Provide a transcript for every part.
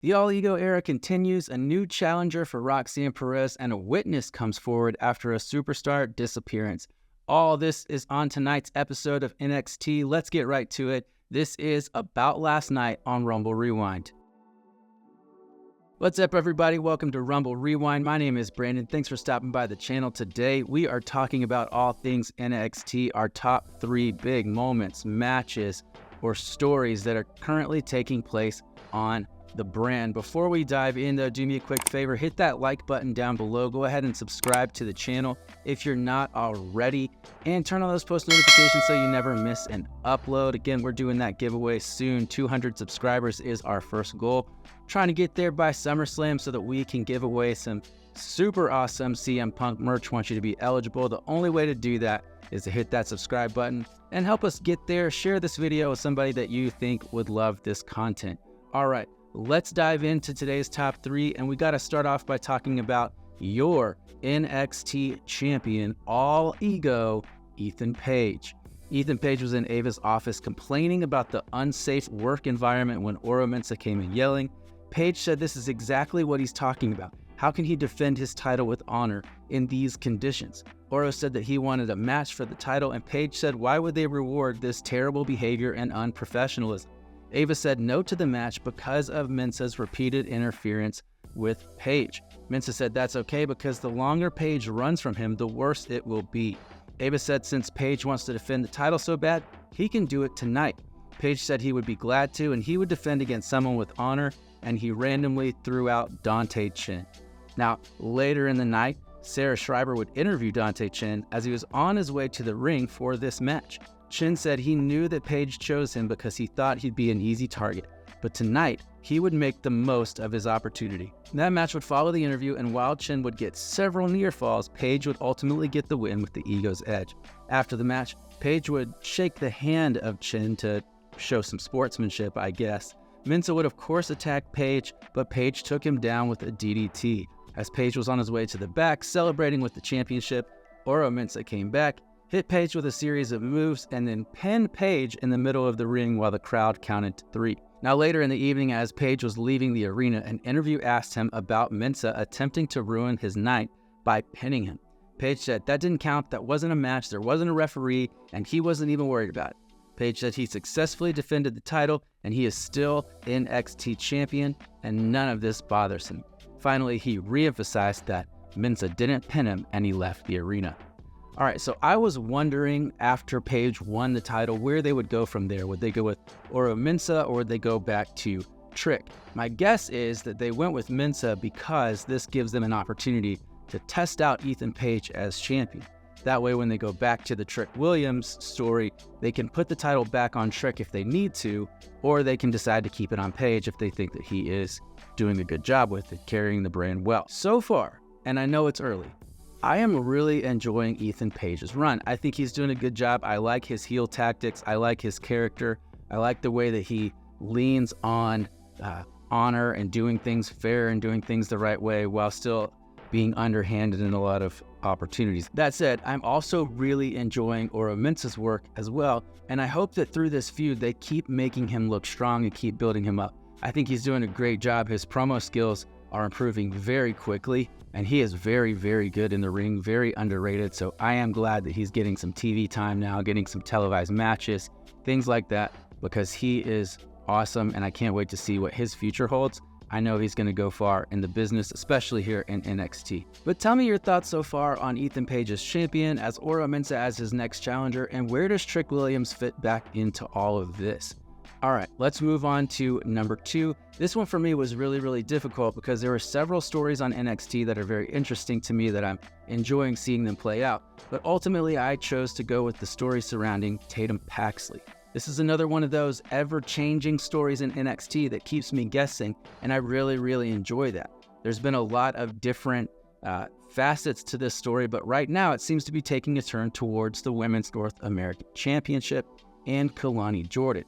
The all-ego era continues, a new challenger for Roxanne Perez, and a witness comes forward after a superstar disappearance. All this is on tonight's episode of NXT. Let's get right to it. This is About Last Night on Rumble Rewind. What's up, everybody? Welcome to Rumble Rewind. My name is Brandon. Thanks for stopping by the channel. Today, we are talking about all things NXT, our top 3 big moments, matches, or stories that are currently taking place on the brand. Before we dive in, though, do me a quick favor, hit that like button down below. Go ahead and subscribe to the channel if you're not already, and turn on those post notifications so you never miss an upload. Again, we're doing that giveaway soon. 200 subscribers is our first goal. Trying to get there by SummerSlam so that we can give away some super awesome CM Punk merch. Want you to be eligible. The only way to do that is to hit that subscribe button and help us get there. Share this video with somebody that you think would love this content. All right, let's dive into today's top 3, and we got to start off by talking about your NXT champion, all ego, Ethan Page. Ethan Page was in Ava's office complaining about the unsafe work environment when Oro Mensah came in yelling. Page said this is exactly what he's talking about. How can he defend his title with honor in these conditions? Oro said that he wanted a match for the title, and Page said, why would they reward this terrible behavior and unprofessionalism? Ava said no to the match because of Mensah's repeated interference with Page. Mensah said that's okay because the longer Page runs from him, the worse it will be. Ava said since Page wants to defend the title so bad, he can do it tonight. Page said he would be glad to, and he would defend against someone with honor, and he randomly threw out Dante Chen. Now, later in the night, Sarah Schreiber would interview Dante Chen as he was on his way to the ring for this match. Chen said he knew that Page chose him because he thought he'd be an easy target, but tonight, he would make the most of his opportunity. That match would follow the interview, and while Chen would get several near falls, Page would ultimately get the win with the ego's edge. After the match, Page would shake the hand of Chen to show some sportsmanship, I guess. Mensah would of course attack Page, but Page took him down with a DDT. As Page was on his way to the back, celebrating with the championship, Oro Mensah came back, hit Page with a series of moves, and then pinned Page in the middle of the ring while the crowd counted to 3. Now later in the evening, as Page was leaving the arena, an interview asked him about Mensah attempting to ruin his night by pinning him. Page said that didn't count, that wasn't a match, there wasn't a referee, and he wasn't even worried about it. Page said he successfully defended the title, and he is still NXT champion, and none of this bothers him. Finally, he re-emphasized that Mensah didn't pin him, and he left the arena. All right, so I was wondering after Page won the title where they would go from there. Would they go with Oro Mensah, or would they go back to Trick? My guess is that they went with Mensah because this gives them an opportunity to test out Ethan Page as champion. That way, when they go back to the Trick Williams story, they can put the title back on Trick if they need to, or they can decide to keep it on Page if they think that he is doing a good job with it, carrying the brand well. So far, and I know it's early, I am really enjoying Ethan Page's run. I think he's doing a good job. I like his heel tactics. I like his character. I like the way that he leans on honor and doing things fair and doing things the right way while still being underhanded in a lot of opportunities. That said, I'm also really enjoying Oro Mensah's work as well, and I hope that through this feud, they keep making him look strong and keep building him up. I think he's doing a great job. His promo skills are improving very quickly, and he is very, very good in the ring, very underrated, so I am glad that he's getting some TV time now, getting some televised matches, things like that, because he is awesome, and I can't wait to see what his future holds. I know he's going to go far in the business, especially here in NXT. But tell me your thoughts so far on Ethan Page as champion, as Oro Mensah as his next challenger, and where does Trick Williams fit back into all of this? All right, let's move on to number 2. This one for me was really, really difficult because there were several stories on NXT that are very interesting to me that I'm enjoying seeing them play out. But ultimately, I chose to go with the story surrounding Tatum Paxley. This is another one of those ever-changing stories in NXT that keeps me guessing, and I really, really enjoy that. There's been a lot of different facets to this story, but right now it seems to be taking a turn towards the Women's North American Championship and Kalani Jordan.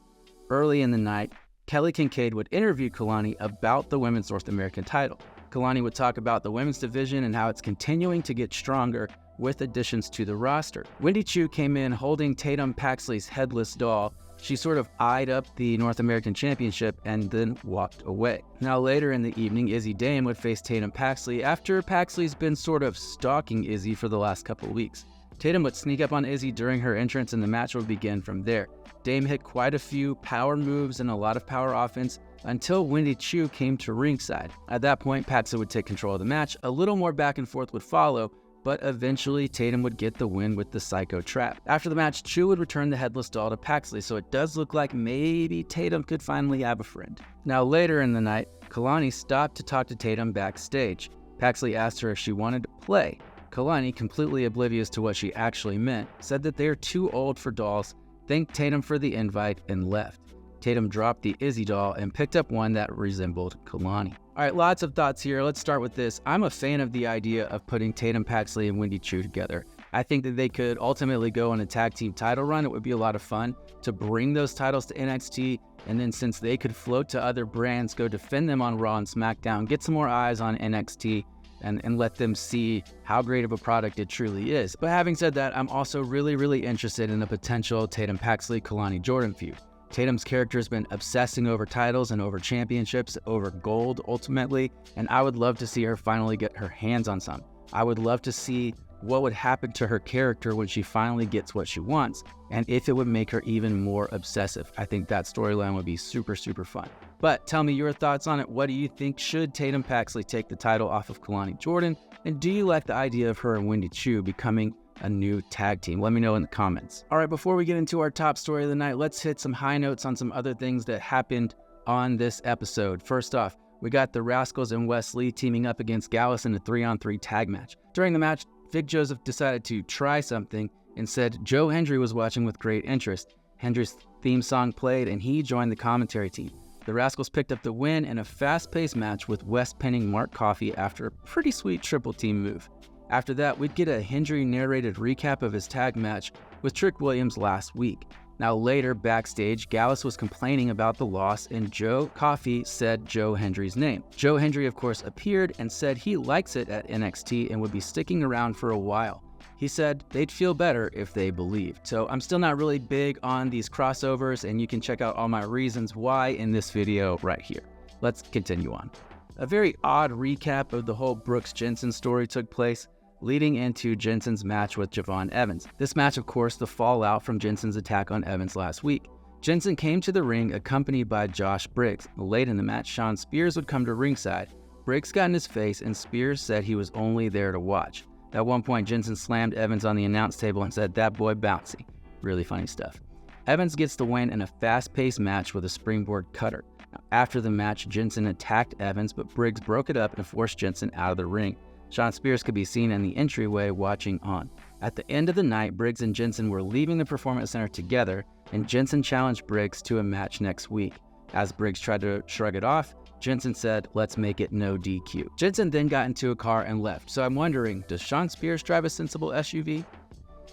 Early in the night, Kelly Kincaid would interview Kalani about the Women's North American title. Kalani would talk about the women's division and how it's continuing to get stronger with additions to the roster. Wendy Chu came in holding Tatum Paxley's headless doll, She sort of eyed up the North American Championship and then walked away. Now later in the evening, Izzy Dame would face Tatum Paxley after Paxley's been sort of stalking Izzy for the last couple of weeks. Tatum would sneak up on Izzy during her entrance and the match would begin from there. Dame hit quite a few power moves and a lot of power offense until Wendy Choo came to ringside. At that point, Paxley would take control of the match. A little more back and forth would follow, but eventually Tatum would get the win with the Psycho Trap. After the match, Choo would return the headless doll to Paxley, so it does look like maybe Tatum could finally have a friend. Now later in the night, Kalani stopped to talk to Tatum backstage. Paxley asked her if she wanted to play. Kalani, completely oblivious to what she actually meant, said that they're too old for dolls, thanked Tatum for the invite, and left. Tatum dropped the Izzy doll and picked up one that resembled Kalani. Alright, lots of thoughts here. Let's start with this. I'm a fan of the idea of putting Tatum Paxley and Wendy Choo together. I think that they could ultimately go on a tag team title run. It would be a lot of fun to bring those titles to NXT, and then since they could float to other brands, go defend them on Raw and SmackDown, get some more eyes on NXT, and let them see how great of a product it truly is. But having said that, I'm also really interested in a potential Tatum Paxley-Kalani Jordan feud. Tatum's character has been obsessing over titles and over championships, over gold ultimately, and I would love to see her finally get her hands on some. I would love to see what would happen to her character when she finally gets what she wants, and if it would make her even more obsessive. I think that storyline would be super fun. But tell me your thoughts on it. What do you think? Should Tatum Paxley take the title off of Kalani Jordan? And do you like the idea of her and Wendy Choo becoming a new tag team? Let me know in the comments. All right, before we get into our top story of the night, let's hit some high notes on some other things that happened on this episode. First off, we got the Rascals and Wes Lee teaming up against Gallus in a 3-on-3 tag match. During the match, Vic Joseph decided to try something and said Joe Hendry was watching with great interest. Hendry's theme song played and he joined the commentary team. The Rascals picked up the win in a fast-paced match with Wes pinning Mark Coffey after a pretty sweet triple team move. After that, we'd get a Hendry narrated recap of his tag match with Trick Williams last week. Now later, backstage, Gallus was complaining about the loss and Joe Coffey said Joe Hendry's name. Joe Hendry, of course, appeared and said he likes it at NXT and would be sticking around for a while. He said they'd feel better if they believed. So I'm still not really big on these crossovers, and you can check out all my reasons why in this video right here. Let's continue on. A very odd recap of the whole Brooks Jensen story took place, leading into Jensen's match with Javon Evans. This match, of course, the fallout from Jensen's attack on Evans last week. Jensen came to the ring accompanied by Josh Briggs. Late in the match, Sean Spears would come to ringside. Briggs got in his face and Spears said he was only there to watch. At one point, Jensen slammed Evans on the announce table and said, "That boy bouncy." Really funny stuff. Evans gets the win in a fast-paced match with a springboard cutter. Now, after the match, Jensen attacked Evans, but Briggs broke it up and forced Jensen out of the ring. Sean Spears could be seen in the entryway watching on. At the end of the night, Briggs and Jensen were leaving the Performance Center together, and Jensen challenged Briggs to a match next week. As Briggs tried to shrug it off, Jensen said, "Let's make it no DQ." Jensen then got into a car and left, so I'm wondering, does Sean Spears drive a sensible SUV?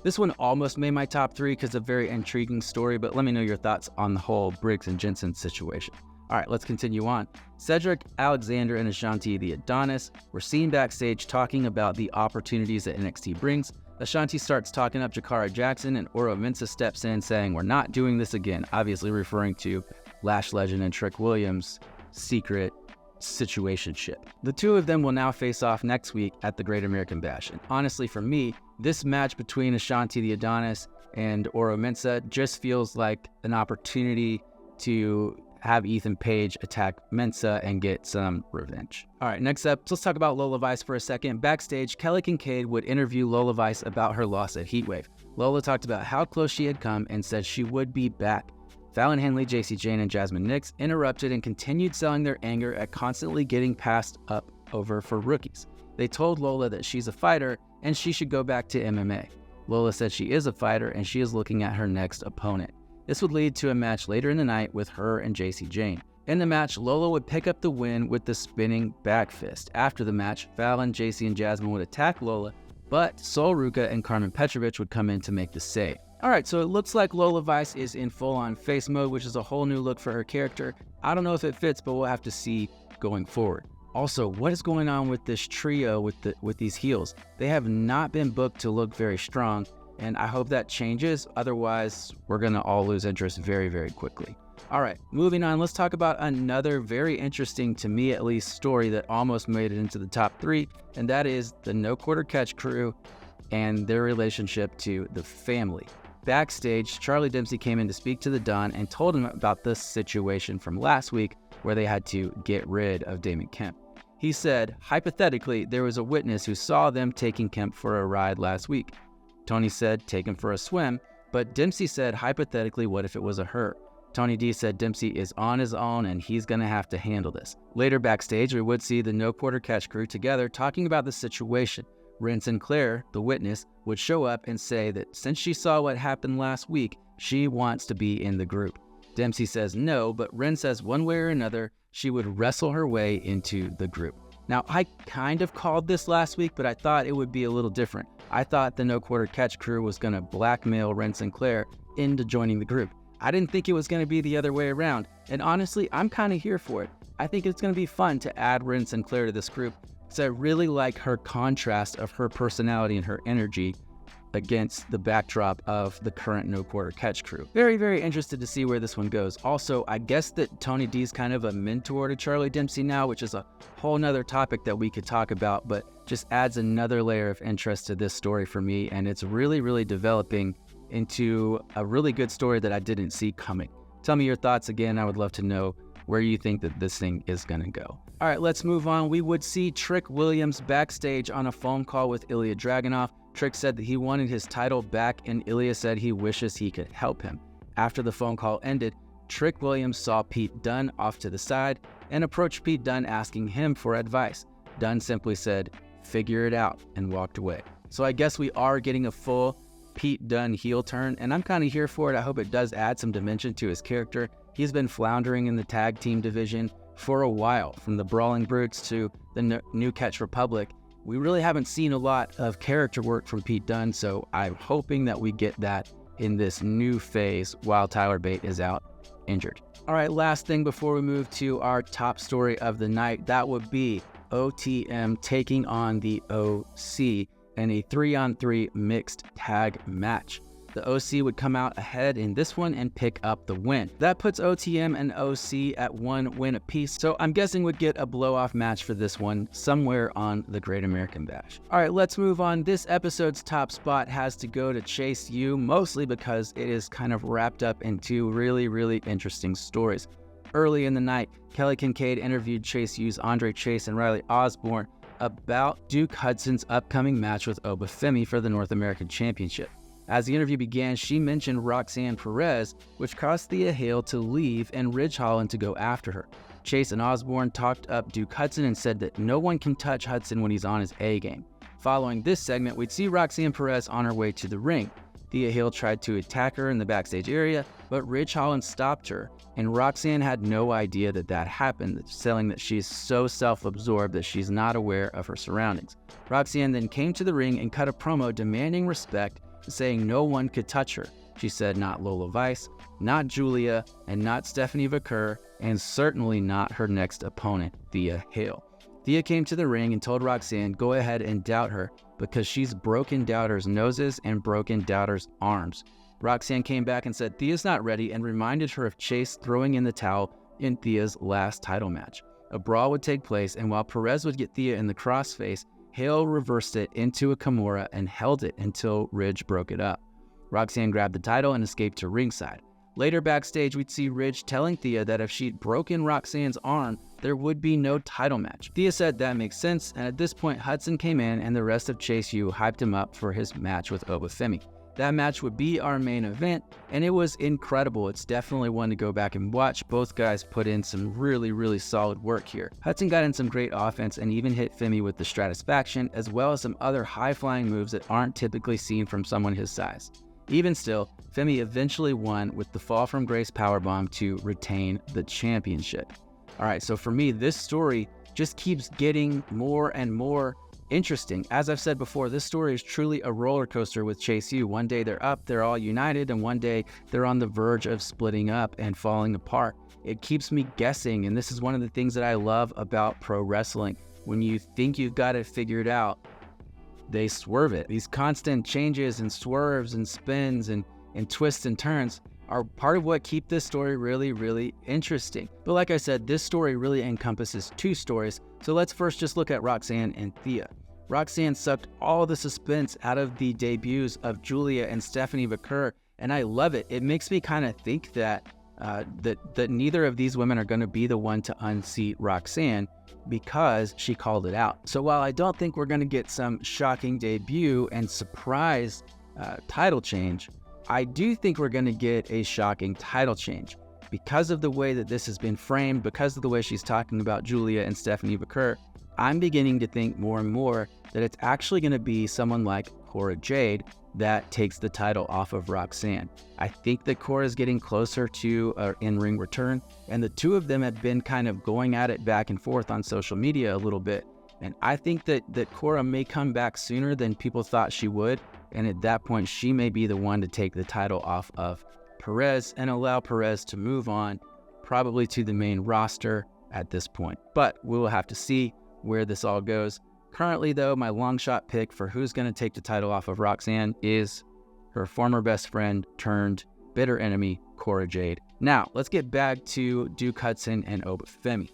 This one almost made my top 3 because of a very intriguing story, but let me know your thoughts on the whole Briggs and Jensen situation. All right, let's continue on. Cedric Alexander and Ashanti the Adonis were seen backstage talking about the opportunities that NXT brings. Ashanti starts talking up Jakara Jackson and Oro Mensah steps in saying, "We're not doing this again," obviously referring to Lash Legend and Trick Williams' secret situationship. The two of them will now face off next week at the Great American Bash. And honestly, for me, this match between Ashanti the Adonis and Oro Mensah just feels like an opportunity to have Ethan Page attack Mensah and get some revenge. All right, next up, let's talk about Lola Vice for a second. Backstage, Kelly Kincaid would interview Lola Vice about her loss at Heatwave. Lola talked about how close she had come and said she would be back. Fallon Henley, JC Jane, and Jasmine Nix interrupted and continued selling their anger at constantly getting passed up over for rookies. They told Lola that she's a fighter and she should go back to MMA. Lola said she is a fighter and she is looking at her next opponent. This would lead to a match later in the night with her and JC Jane. In the match, Lola would pick up the win with the spinning back fist. After the match, Fallon, JC, and Jasmine would attack Lola, but Sol Ruca and Carmen Petrovich would come in to make the save. Alright, so it looks like Lola Vice is in full-on face mode, which is a whole new look for her character. I don't know if it fits, but we'll have to see going forward. Also, what is going on with this trio with these heels? They have not been booked to look very strong, and I hope that changes. Otherwise, we're going to all lose interest very, very quickly. All right, moving on, let's talk about another very interesting, to me at least, story that almost made it into the top 3, and that is the No Quarter Catch crew and their relationship to the family. Backstage, Charlie Dempsey came in to speak to the Don and told him about this situation from last week where they had to get rid of Damon Kemp. He said, hypothetically, there was a witness who saw them taking Kemp for a ride last week. Tony said, take him for a swim, but Dempsey said, hypothetically, what if it was a her? Tony D said Dempsey is on his own and he's going to have to handle this. Later backstage, we would see the No Quarter Catch crew together talking about the situation. Ren Sinclair, the witness, would show up and say that since she saw what happened last week, she wants to be in the group. Dempsey says no, but Ren says one way or another, she would wrestle her way into the group. Now, I kind of called this last week, but I thought it would be a little different. I thought the No Quarter Catch crew was going to blackmail Ren Sinclair into joining the group. I didn't think it was going to be the other way around, and honestly, I'm kind of here for it. I think it's going to be fun to add Ren Sinclair to this group, because I really like her contrast of her personality and her energy against the backdrop of the current No Quarter Catch crew. Very, very interested to see where this one goes. Also, I guess that Tony D's kind of a mentor to Charlie Dempsey now, which is a whole nother topic that we could talk about, but just adds another layer of interest to this story for me, and it's really, really developing into a really good story that I didn't see coming. Tell me your thoughts again. I would love to know where you think that this thing is going to go. All right, let's move on. We would see Trick Williams backstage on a phone call with Ilya Dragunov. Trick said that he wanted his title back, and Ilya said he wishes he could help him. After the phone call ended, Trick Williams saw Pete Dunne off to the side and approached Pete Dunne asking him for advice. Dunne simply said, "Figure it out," and walked away. So I guess we are getting a full Pete Dunne heel turn, and I'm kind of here for it. I hope it does add some dimension to his character. He's been floundering in the tag team division for a while, from the Brawling Brutes to the New Catch Republic. We really haven't seen a lot of character work from Pete Dunne, so I'm hoping that we get that in this new phase while Tyler Bate is out injured. All right, last thing before we move to our top story of the night, that would be OTM taking on the OC in a 3-on-3 mixed tag match. The OC would come out ahead in this one and pick up the win. That puts OTM and OC at 1 win apiece, so I'm guessing we'd get a blow-off match for this one somewhere on the Great American Bash. All right, let's move on. This episode's top spot has to go to Chase U, mostly because it is kind of wrapped up in 2 really, really interesting stories. Early in the night, Kelly Kincaid interviewed Chase U's Andre Chase and Riley Osborne about Duke Hudson's upcoming match with Obafemi for the North American Championship. As the interview began, she mentioned Roxanne Perez, which caused Thea Hale to leave and Ridge Holland to go after her. Chase and Osborne talked up Duke Hudson and said that no one can touch Hudson when he's on his A game. Following this segment, we'd see Roxanne Perez on her way to the ring. Thea Hale tried to attack her in the backstage area, but Ridge Holland stopped her, and Roxanne had no idea that happened, saying that she's so self-absorbed that she's not aware of her surroundings. Roxanne then came to the ring and cut a promo demanding respect, saying no one could touch her. She said not Lola Vice, not Julia, and not Stephanie Vaquer, and certainly not her next opponent, Thea Hale. Thea came to the ring and told Roxanne, go ahead and doubt her, because she's broken doubters' noses and broken doubters' arms. Roxanne came back and said Thea's not ready and reminded her of Chase throwing in the towel in Thea's last title match. A brawl would take place, and while Perez would get Thea in the crossface, Hale reversed it into a Kimura and held it until Ridge broke it up. Roxanne grabbed the title and escaped to ringside. Later backstage, we'd see Ridge telling Thea that if she'd broken Roxanne's arm, there would be no title match. Thea said that makes sense, and at this point, Hudson came in and the rest of Chase U hyped him up for his match with Obafemi. That match would be our main event, and it was incredible. It's definitely one to go back and watch. Both guys put in some really, really solid work here. Hudson got in some great offense and even hit Femi with the Stratisfaction, as well as some other high-flying moves that aren't typically seen from someone his size. Even still, Femi eventually won with the Fall from Grace powerbomb to retain the championship. All right, so for me, this story just keeps getting more and more interesting. As I've said before, this story is truly a roller coaster with Chase U. One day they're up, they're all united, and one day they're on the verge of splitting up and falling apart. It keeps me guessing, and this is one of the things that I love about pro wrestling. When you think you've got it figured out, they swerve it. These constant changes and swerves and spins and twists and turns are part of what keep this story really, really interesting. But like I said, this story really encompasses two stories. So let's first just look at Roxanne and Thea. Roxanne sucked all the suspense out of the debuts of Julia and Stephanie Vaquer, and I love it. It makes me kind of think that that neither of these women are going to be the one to unseat Roxanne because she called it out. So while I don't think we're going to get some shocking debut and surprise title change, I do think we're going to get a shocking title change because of the way that this has been framed, because of the way she's talking about Julia and Stephanie Vaquer. I'm beginning to think more and more that it's actually going to be someone like Cora Jade that takes the title off of Roxanne. I think that Cora is getting closer to an in-ring return, and the two of them have been kind of going at it back and forth on social media a little bit. And I think that Cora may come back sooner than people thought she would, and at that point, she may be the one to take the title off of Perez and allow Perez to move on, probably to the main roster at this point. But we will have to see where this all goes. Currently, though, my long shot pick for who's going to take the title off of Roxanne is her former best friend turned bitter enemy, Cora Jade. Now, let's get back to Duke Hudson and Obafemi.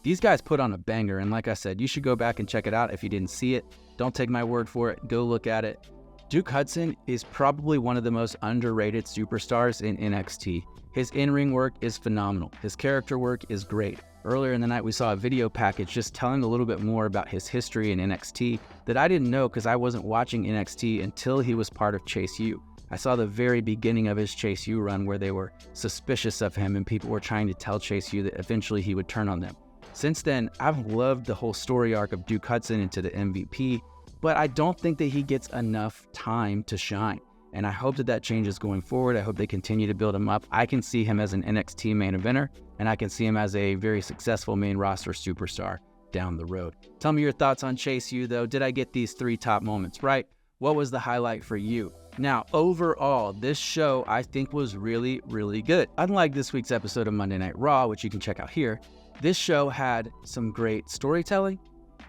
These guys put on a banger, and like I said, you should go back and check it out if you didn't see it. Don't take my word for it. Go look at it. Duke Hudson is probably one of the most underrated superstars in NXT. His in-ring work is phenomenal. His character work is great. Earlier in the night, we saw a video package just telling a little bit more about his history in NXT that I didn't know because I wasn't watching NXT until he was part of Chase U. I saw the very beginning of his Chase U run where they were suspicious of him and people were trying to tell Chase U that eventually he would turn on them. Since then, I've loved the whole story arc of Duke Hudson into the MVP, but I don't think that he gets enough time to shine. And I hope that that changes going forward. I hope they continue to build him up. I can see him as an NXT main eventer, and I can see him as a very successful main roster superstar down the road. Tell me your thoughts on Chase U, though. Did I get these three top moments right? What was the highlight for you? Now, overall, this show I think was really, really good. Unlike this week's episode of Monday Night Raw, which you can check out here, this show had some great storytelling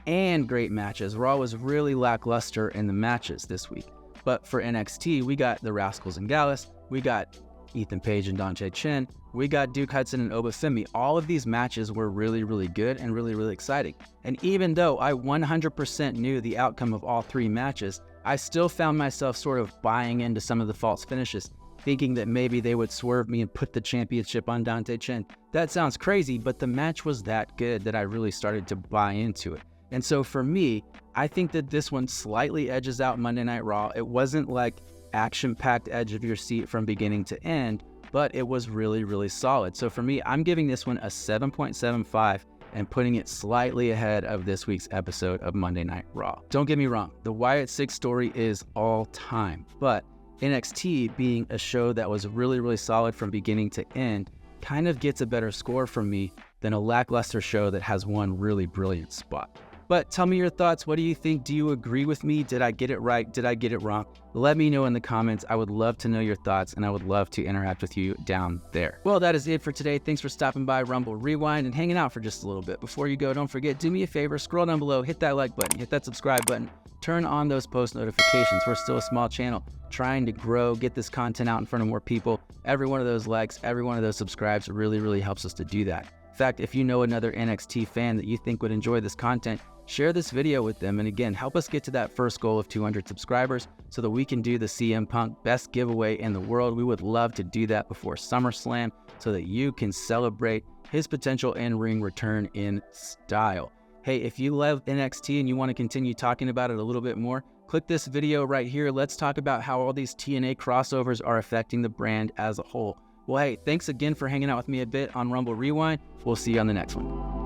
and great matches. Raw was really lackluster in the matches this week. But for NXT, we got the Rascals and Gallus, we got Ethan Page and Dante Chen, we got Duke Hudson and Obafemi. All of these matches were really, really good and really, really exciting. And even though I 100% knew the outcome of all three matches, I still found myself sort of buying into some of the false finishes, thinking that maybe they would swerve me and put the championship on Dante Chen. That sounds crazy, but the match was that good that I really started to buy into it. And so for me, I think that this one slightly edges out Monday Night Raw. It wasn't like action-packed edge of your seat from beginning to end, but it was really, really solid. So for me, I'm giving this one a 7.75 and putting it slightly ahead of this week's episode of Monday Night Raw. Don't get me wrong, the Wyatt Six story is all time, but NXT being a show that was really, really solid from beginning to end kind of gets a better score from me than a lackluster show that has one really brilliant spot. But tell me your thoughts. What do you think? Do you agree with me? Did I get it right? Did I get it wrong? Let me know in the comments. I would love to know your thoughts, and I would love to interact with you down there. Well, that is it for today. Thanks for stopping by Rumble Rewind and hanging out for just a little bit. Before you go, don't forget, do me a favor, scroll down below, hit that like button, hit that subscribe button, turn on those post notifications. We're still a small channel trying to grow, get this content out in front of more people. Every one of those likes, every one of those subscribes really, really helps us to do that. In fact, if you know another NXT fan that you think would enjoy this content, share this video with them, and again, help us get to that first goal of 200 subscribers so that we can do the CM Punk best giveaway in the world. We would love to do that before SummerSlam so that you can celebrate his potential in-ring return in style. Hey, if you love NXT and you want to continue talking about it a little bit more, click this video right here. Let's talk about how all these TNA crossovers are affecting the brand as a whole. Well, hey, thanks again for hanging out with me a bit on Rumble Rewind. We'll see you on the next one.